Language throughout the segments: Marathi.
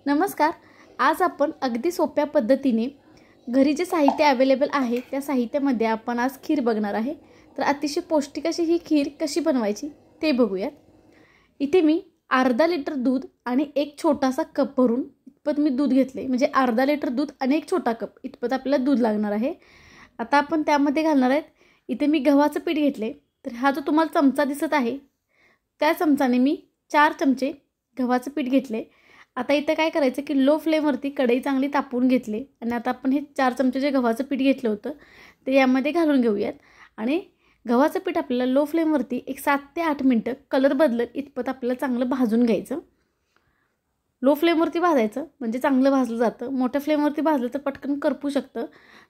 नमस्कार. आज आपण अगदी सोप्या पद्धतीने घरी जे साहित्य अवेलेबल आहे त्या साहित्यामध्ये आपण आज खीर बघणार आहे. तर अतिशय पौष्टिक अशी ही खीर कशी बनवायची ते बघूयात. इथे मी अर्धा लिटर दूध आणि एक छोटासा कप भरून इतपत मी दूध घेतले. म्हणजे अर्धा लिटर दूध आणि एक छोटा कप इतपत आपल्याला दूध लागणार आहे. आता आपण त्यामध्ये घालणार आहेत. इथे मी गव्हाचं पीठ घेतले. तर हा जो तुम्हाला चमचा दिसत आहे त्या चमचाने मी 4 चमचे गव्हाचं पीठ घेतले. आता इथे काय करायचं की लो फ्लेमवरती कढई चांगली तापवून घेतली आणि आता आपण हे 4 चमचे जे गव्हाचं पीठ घेतलं होतं ते यामध्ये घालून घेऊयात. आणि गव्हाचं पीठ आपल्याला लो फ्लेमवरती एक 7 ते 8 मिनटं कलर बदलत इतपत आपल्याला चांगलं भाजून घ्यायचं. लो फ्लेमवरती भाजायचं म्हणजे चांगलं भाजलं जातं. मोठ्या फ्लेमवरती भाजलं तर पटकन करपू शकतं.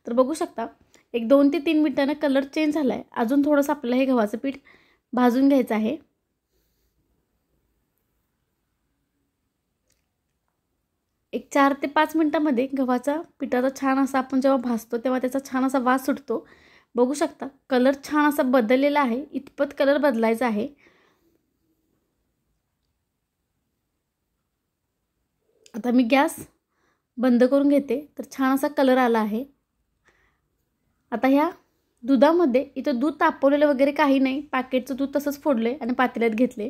तर बघू शकता एक 2 ते 3 मिनिटांना कलर चेंज झाला आहे. अजून थोडंसं आपल्याला हे गव्हाचं पीठ भाजून घ्यायचं आहे. एक 4 ते 5 मिनिटांमध्ये गव्हाचा पिठाचा छान असा आपण जेव्हा भाजतो तेव्हा त्याचा छान असा वास सुटतो. बघू शकता कलर छान असा बदललेला आहे. इतपत कलर बदलायचा आहे. आता मी गॅस बंद करून घेते. तर छान असा कलर आला आहे. आता ह्या दुधामध्ये इथं दूध तापवलेलं वगैरे काही नाही. पॅकेटचं दूध तसंच फोडले आणि पातेल्यात घेतले.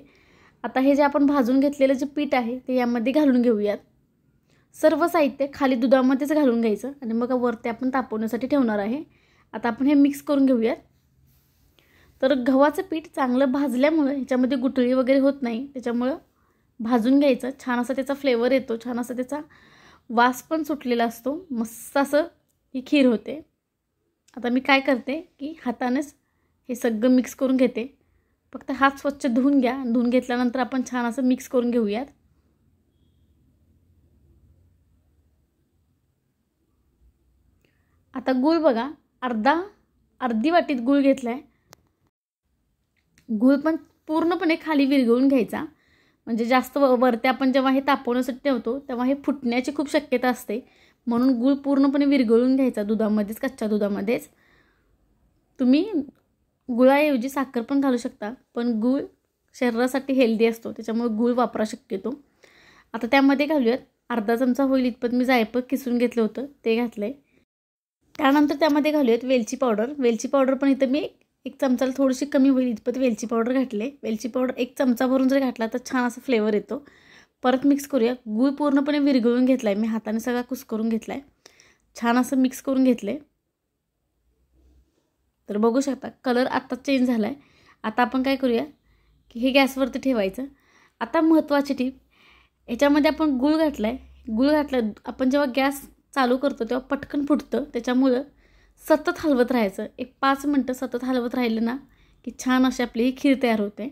आता हे जे आपण भाजून घेतलेलं जे पीठ आहे ते यामध्ये घालून घेऊयात. सर्व साहित्य खाली दुधामध्येच घालून घ्यायचं आणि मग वरती आपण तापवण्यासाठी ठेवणार आहे. आता आपण हे मिक्स करून घेऊयात. तर गव्हाचं पीठ चांगलं भाजल्यामुळे ह्याच्यामध्ये गुठळी वगैरे होत नाही. त्याच्यामुळं भाजून घ्यायचं. छान असा त्याचा फ्लेवर येतो. छान असा त्याचा वास पण सुटलेला असतो. मस्त असं ही खीर होते. आता मी काय करते की हातानेच हे सगळं मिक्स करून घेते. फक्त हात स्वच्छ धुवून घ्या. धुवून घेतल्यानंतर आपण छान असं मिक्स करून घेऊयात. आता गूळ बघा अर्धी वाटीत गूळ घेतला आहे. गूळ पण पूर्णपणे खाली विरघळून घ्यायचा. म्हणजे जास्त वरती आपण जेव्हा हे तापवण्यासाठी ठेवतो तेव्हा हे फुटण्याची खूप शक्यता असते. म्हणून गूळ पूर्णपणे विरघळून घ्यायचा दुधामध्येच, कच्च्या दुधामध्येच. तुम्ही गुळाऐवजी साखर पण घालू शकता. पण गूळ शरीरासाठी हेल्दी असतो त्याच्यामुळे गूळ वापरा शक्यतो. आता त्यामध्ये घालूयात अर्धा चमचा होईल इतपत मी जायफळ किसून घेतलं होतं ते घातलं आहे. त्यानंतर त्यामध्ये घालूयात वेलची पावडर. वेलची पावडर पण इथं मी एक चमचाला थोडीशी कमी होईल इतपत वेलची पावडर घातले. वेलची पावडर एक चमचा भरून जर घातला तर छान असा फ्लेवर येतो. परत मिक्स करूया. गूळ पूर्णपणे विरघळून घेतला आहे. मी हाताने सगळा कुस्करून घेतला आहे. छान असं मिक्स करून घेतले. तर बघू शकता कलर आत्ता चेंज झाला आहे. आता आपण काय करूया की हे गॅसवरती ठेवायचं. आता महत्त्वाची टीप, याच्यामध्ये आपण गूळ घातला आहे. गूळ घातलं आपण जेव्हा गॅस चालू करतो तेव्हा पटकन फुटतं. त्याच्यामुळं सतत हलवत राहायचं. एक 5 मिनटं सतत हलवत राहिलं ना की छान अशी आपली ही खीर तयार होते.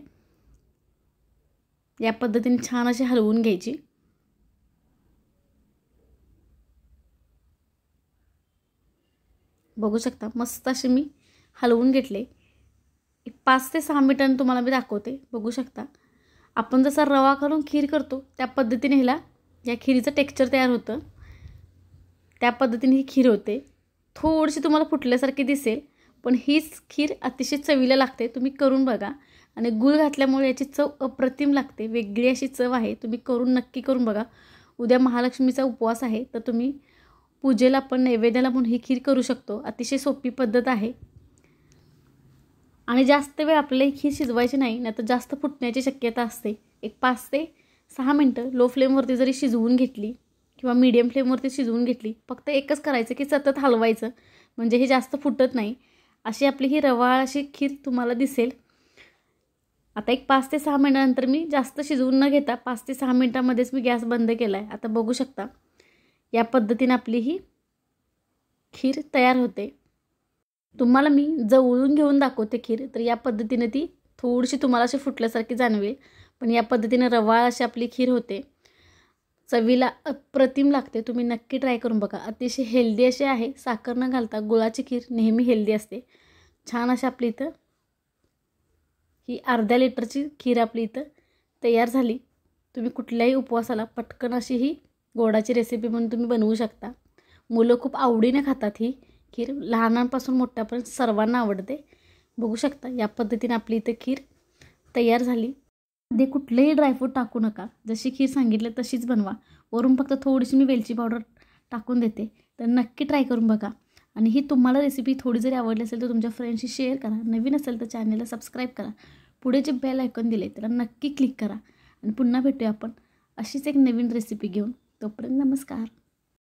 या पद्धतीने छान अशी हलवून घ्यायची. बघू शकता मस्त अशी मी हलवून घेतले. एक 5 ते 6 मिनिटांनी तुम्हाला मी दाखवते. बघू शकता आपण जसा रवा घालून खीर करतो त्या पद्धतीने ह्याला या खीरीचं टेक्स्चर तयार होतं. त्या पद्धतीने ही खीर होते. थोडीशी तुम्हाला फुटल्यासारखी दिसेल पण हीच खीर अतिशय चवीला लागते. तुम्ही करून बघा. आणि गूळ घातल्यामुळे याची चव अप्रतिम लागते. वेगळी अशी चव आहे. तुम्ही नक्की करून बघा. उद्या महालक्ष्मीचा उपवास आहे तर तुम्ही पूजेला पण नैवेद्याला पण ही खीर करू शकतो. अतिशय सोपी पद्धत आहे. आणि जास्त वेळ आपल्याला ही खीर शिजवायची नाही तर जास्त फुटण्याची शक्यता असते. एक 5 ते 6 मिनटं लो फ्लेमवरती जरी शिजवून घेतली किंवा मीडियम फ्लेमवरती शिजवून घेतली. फक्त एकच करायचं की सतत हलवायचं म्हणजे हे जास्त फुटत नाही. अशी आपली ही रवाळ अशी खीर तुम्हाला दिसेल. आता एक 5 ते 6 मिनिटानंतर मी जास्त शिजवून न घेता 5 ते 6 मिनिटांमध्येच मी गॅस बंद केला आहे. आता बघू शकता या पद्धतीने आपली ही खीर तयार होते. तुम्हाला मी जवळून घेऊन दाखवते खीर. तर या पद्धतीने ती थोडीशी तुम्हाला अशी फुटल्यासारखी जाणवेल. पण या पद्धतीने रवाळ अशी आपली खीर होते. चवीला अप्रतिम लागते. तुम्ही नक्की ट्राय करून बघा. अतिशय हेल्दी अशी आहे. साखर न घालता गुळाची खीर नेहमी हेल्दी असते. छान अशी आपली इथं ही अर्ध्या लिटरची खीर आपली इथं तयार झाली. तुम्ही कुठल्याही उपवासाला पटकन अशी ही गोडाची रेसिपी म्हणून तुम्ही बनवू शकता. मुलं खूप आवडीने खातात ही खीर. लहानांपासून मोठ्यापर्यंत सर्वांना आवडते. बघू शकता या पद्धतीने आपली इथं खीर तयार झाली. मध्ये कुठलेही ड्रायफ्रूट टाकू नका. जशी खीर सांगितलं तशीच बनवा. वरून फक्त थोडीशी मी वेलची पावडर टाकून देते. तर नक्की ट्राय करून बघा. आणि ही तुम्हाला रेसिपी थोडी जरी आवडली असेल तर तुमच्या फ्रेंड्सशी शेअर करा. नवीन असेल तर चॅनलला सबस्क्राईब करा. पुढे जे बेल आयकॉन दिले त्याला नक्की क्लिक करा. आणि पुन्हा भेटूया आपण अशीच एक नवीन रेसिपी घेऊन. तोपर्यंत नमस्कार.